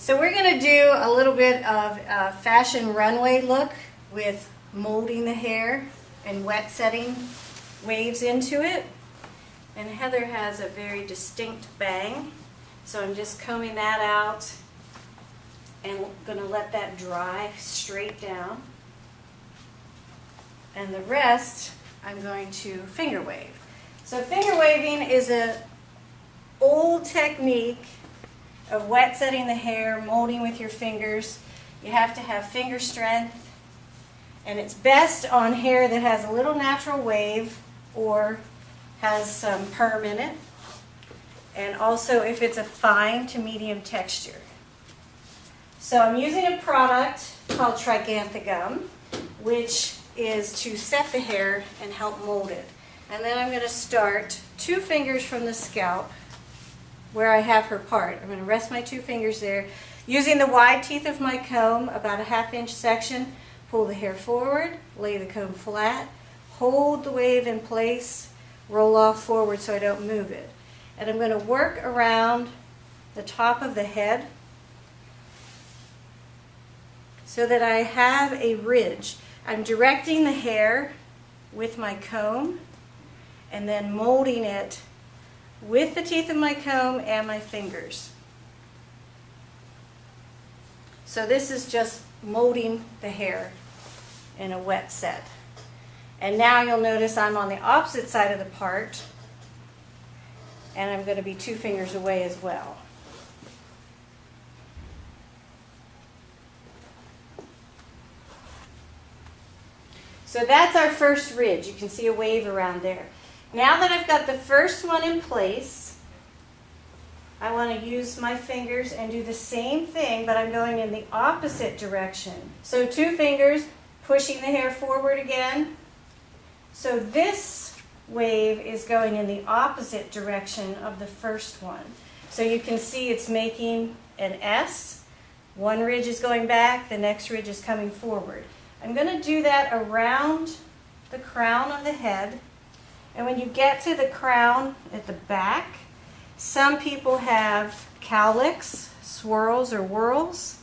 So we're going to do a little bit of a fashion runway look with molding the hair and wet setting waves into it. And Heather has a very distinct bang, so I'm just combing that out and going to let that dry straight down. And the rest I'm going to finger wave. So finger waving is an old technique of wet setting the hair, molding with your fingers. You have to have finger strength, and it's best on hair that has a little natural wave or has some perm in it, and also if it's a fine to medium texture. So I'm using a product called Trigantha Gum, which is to set the hair and help mold it. And then I'm going to start 2 fingers from the scalp where I have her part. I'm going to rest my 2 fingers there. Using the wide teeth of my comb, about a 1/2 inch section, pull the hair forward, lay the comb flat, hold the wave in place, roll off forward so I don't move it. And I'm going to work around the top of the head so that I have a ridge. I'm directing the hair with my comb and then molding it with the teeth of my comb and my fingers. So this is just molding the hair in a wet set. And now you'll notice I'm on the opposite side of the part, and I'm going to be 2 fingers away as well. So that's our first ridge. You can see a wave around there. Now that I've got the first one in place, I want to use my fingers and do the same thing, but I'm going in the opposite direction. So 2 fingers, pushing the hair forward again. So this wave is going in the opposite direction of the first one. So you can see it's making an S. One ridge is going back, the next ridge is coming forward. I'm going to do that around the crown of the head. And when you get to the crown at the back, some people have cowlicks, swirls, or whorls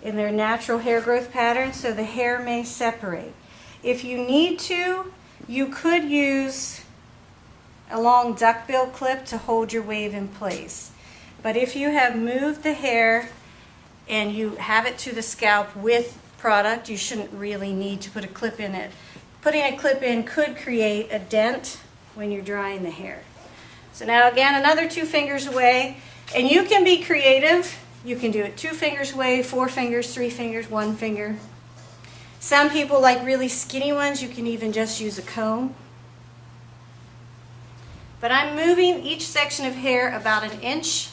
in their natural hair growth pattern, so the hair may separate. If you need to, you could use a long duckbill clip to hold your wave in place. But if you have moved the hair and you have it to the scalp with product, you shouldn't really need to put a clip in it. Putting a clip in could create a dent when you're drying the hair. So now again, another 2 fingers away, and you can be creative. You can do it 2 fingers away, 4 fingers, 3 fingers, 1 finger. Some people like really skinny ones, you can even just use a comb. But I'm moving each section of hair about 1 inch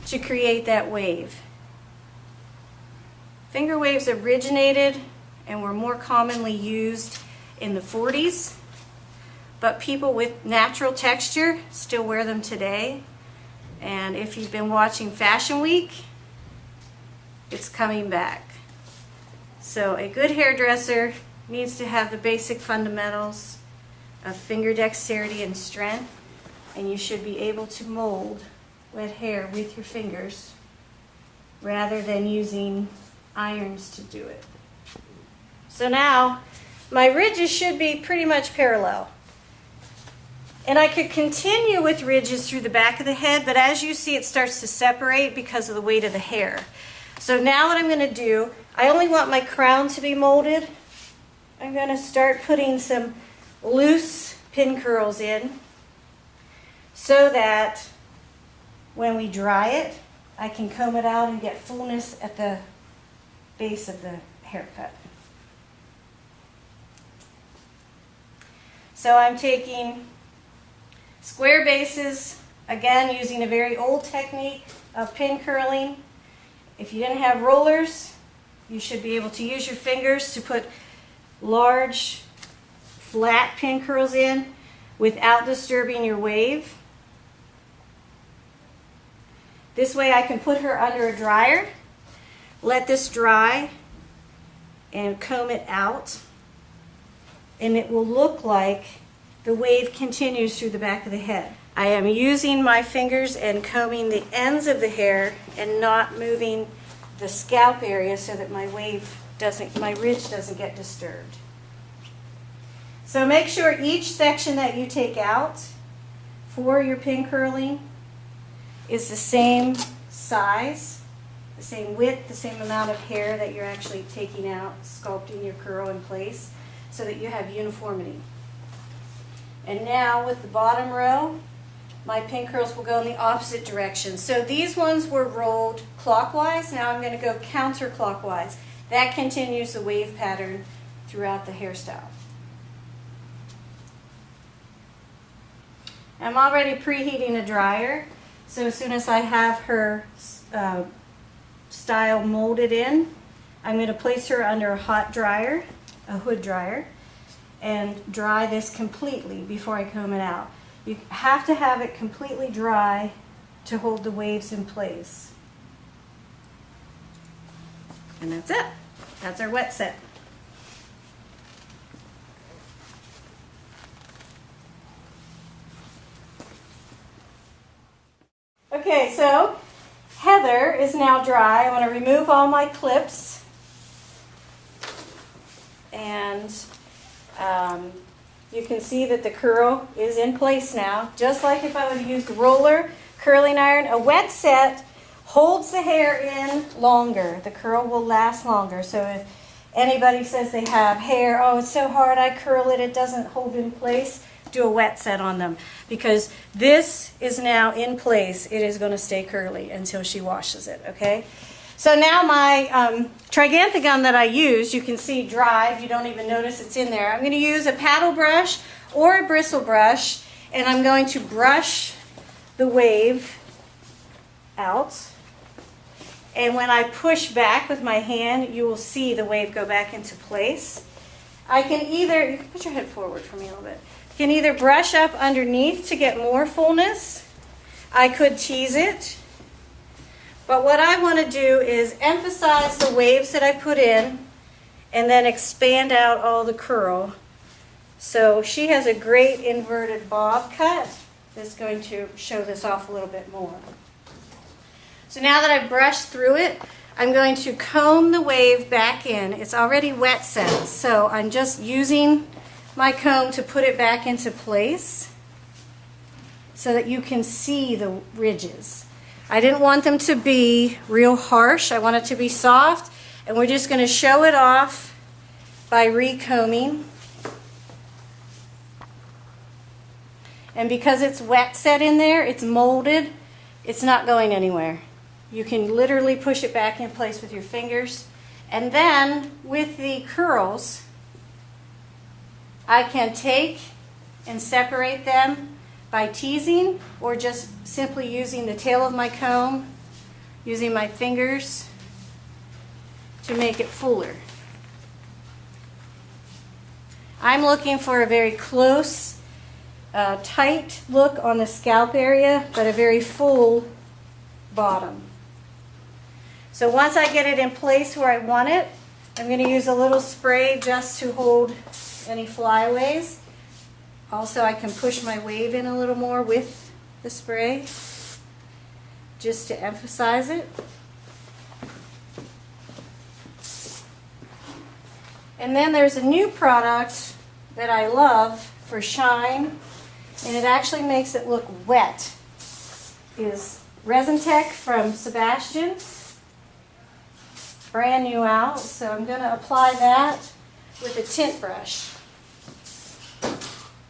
to create that wave. Finger waves originated and were more commonly used in the 40s, but people with natural texture still wear them today. And if you've been watching Fashion Week, it's coming back. So a good hairdresser needs to have the basic fundamentals of finger dexterity and strength, and you should be able to mold wet hair with your fingers rather than using irons to do it. So now my ridges should be pretty much parallel. And I could continue with ridges through the back of the head, but as you see, it starts to separate because of the weight of the hair. So now what I'm going to do, I only want my crown to be molded. I'm going to start putting some loose pin curls in so that when we dry it, I can comb it out and get fullness at the base of the haircut. So I'm taking square bases, again using a very old technique of pin curling. If you didn't have rollers, you should be able to use your fingers to put large, flat pin curls in without disturbing your wave. This way I can put her under a dryer, let this dry, and comb it out. And it will look like the wave continues through the back of the head. I am using my fingers and combing the ends of the hair and not moving the scalp area so that my ridge doesn't get disturbed. So make sure each section that you take out for your pin curling is the same size, the same width, the same amount of hair that you're actually taking out, sculpting your curl in place so that you have uniformity. And now with the bottom row, my pin curls will go in the opposite direction. So these ones were rolled clockwise. Now I'm going to go counterclockwise. That continues the wave pattern throughout the hairstyle. I'm already preheating a dryer, so as soon as I have her style molded in, I'm going to place her under a hot dryer, a hood dryer, and dry this completely before I comb it out. You have to have it completely dry to hold the waves in place. And that's it. That's our wet set. Okay, so Heather is now dry. I want to remove all my clips. And you can see that the curl is in place now. Just like if I would have used a roller, curling iron, a wet set holds the hair in longer. The curl will last longer. So if anybody says they have hair, oh, it's so hard, I curl it, it doesn't hold in place, do a wet set on them, because this is now in place. It is going to stay curly until she washes it, okay? So now my Triganthagum that I used, you can see dried. You don't even notice it's in there. I'm going to use a paddle brush or a bristle brush, and I'm going to brush the wave out. And when I push back with my hand, you will see the wave go back into place. I can either, you can put your head forward for me a little bit. You can either brush up underneath to get more fullness. I could tease it. But what I want to do is emphasize the waves that I put in and then expand out all the curl. So she has a great inverted bob cut that's going to show this off a little bit more. So now that I've brushed through it, I'm going to comb the wave back in. It's already wet set, so I'm just using my comb to put it back into place so that you can see the ridges. I didn't want them to be real harsh. I want it to be soft, and we're just going to show it off by recombing. And because it's wet set in there, it's molded, it's not going anywhere. You can literally push it back in place with your fingers. And then with the curls, I can take and separate them by teasing or just simply using the tail of my comb, using my fingers to make it fuller. I'm looking for a very close, tight look on the scalp area, but a very full bottom. So once I get it in place where I want it, I'm going to use a little spray just to hold any flyaways. Also, I can push my wave in a little more with the spray, just to emphasize it. And then there's a new product that I love for shine, and it actually makes it look wet. Is Resin Tech from Sebastian. Brand new out, so I'm going to apply that with a tint brush.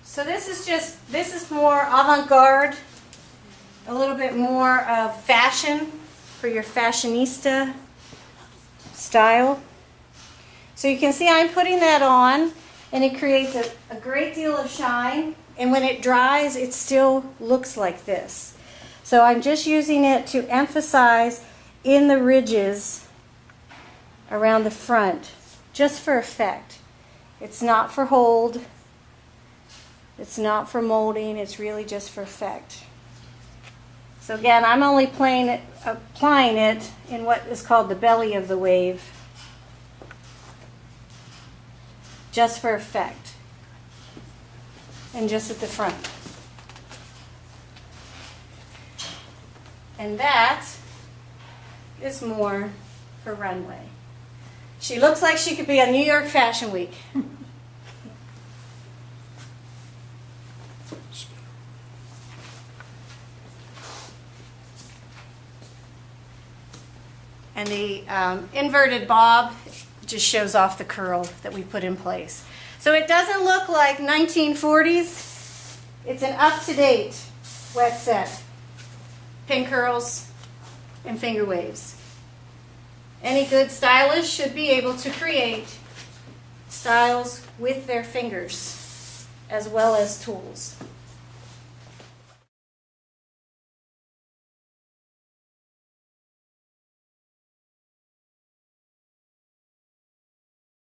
So this is more avant-garde, a little bit more of fashion for your fashionista style. So you can see I'm putting that on, and it creates a great deal of shine, and when it dries it still looks like this. So I'm just using it to emphasize in the ridges around the front, just for effect. It's not for hold, it's not for molding, it's really just for effect. So again, I'm only applying it in what is called the belly of the wave, just for effect, and just at the front. And that is more for runway. She looks like she could be on New York Fashion Week. And the inverted bob just shows off the curl that we put in place. So it doesn't look like 1940s. It's an up-to-date wet set. Pin curls and finger waves. Any good stylist should be able to create styles with their fingers as well as tools.